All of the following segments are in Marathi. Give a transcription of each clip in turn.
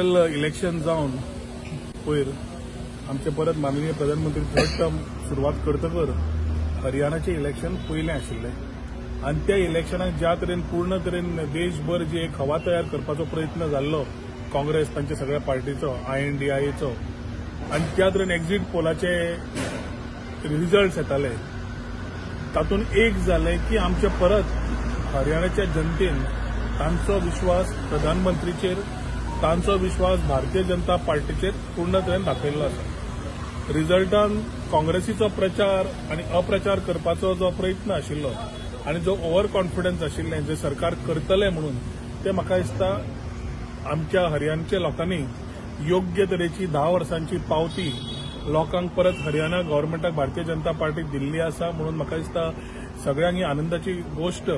इलेक्शन जावन पयर आमचे परत माननीय प्रधानमंत्री थर्ड टर्म सुरवात करतकर हरियाणाचे इलेक्शन पयलें आशिल्लें आनी त्या इलेक्शनाक ज्या तरेन पूर्ण तरेन देशभर जी एक हवा तयार करपाचो प्रयत्न जाल्लो काँग्रेस तांच्या सगळ्या पार्टीचो INDIAचो आनी त्या तरेन एक्झिट पोलाचे रिजल्ट्स येताले तातूंत एक जालें की आमचे परत हरियाणाच्या जनतेन तांचो विश्वास प्रधानमंत्रीचेर तांचो विश्वास भारतीय जनता पार्टीचेर पूर्ण तरेन दाखयल्लो आसा। रिजल्टान काँग्रेसीचो प्रचार आनी अप्रचार करपाचो जो प्रयत्न आशिल्लो आनी जो ओव्हर कॉन्फिडन्स आशिल्लें जे सरकार करतले म्हणून ते म्हाका दिसता आमच्या हरियाणाच्या लोकांनी योग्य तरेची 10 वर्सांची पावती लोकांक परत हरियाणा गव्हर्नमेंटाक भारतीय जनता पार्टी दिल्ली आसा म्हणून म्हाका दिसता सगळ्यांनी आनंदाची गोष्ट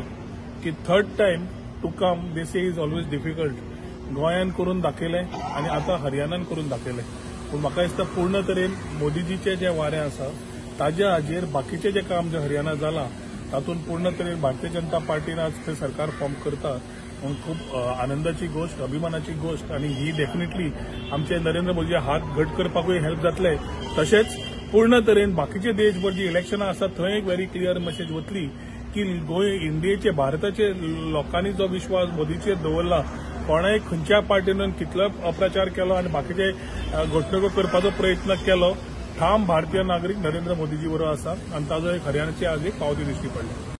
की third time to come they say is always difficult गोंयान करून दाखयलें आनी आतां हरियाणान करून दाखयलें पूण म्हाका दिसता पूर्ण तरेन मोदीजीचें जें वारें आसा ताज्या हाजेर बाकीचें जें काम जें हरियाणा जालां तातूंत पूर्ण तरेन भारतीय जनता पार्टीन आज थंय सरकार फॉर्म करता म्हणून खूब आनंदाची गोष्ट अभिमानाची गोष्ट आनी ही डेफिनेटली आमचे नरेंद्र मोदी हात घट करपाकूय हेल्प जातले तशेंच पूर्ण तरेन बाकीचे देशभर जी इलेक्शनां आसा थंय एक व्हेरी क्लियर मेसेज वतली की गोंय इंडियेचे भारताचे लोकांनी जो विश्वास मोदीचेर दवरला कोणाय खंयच्या पार्टीन कितलो अप्रचार केलो आनी बाकीचे घटणुको करपाचो प्रयत्न केलो ठाम भारतीय नागरीक नरेंद्र मोदीजी बरोबर आसा आनी ताजो एक हरियाणाची आज एक पावती दिश्टी पडली।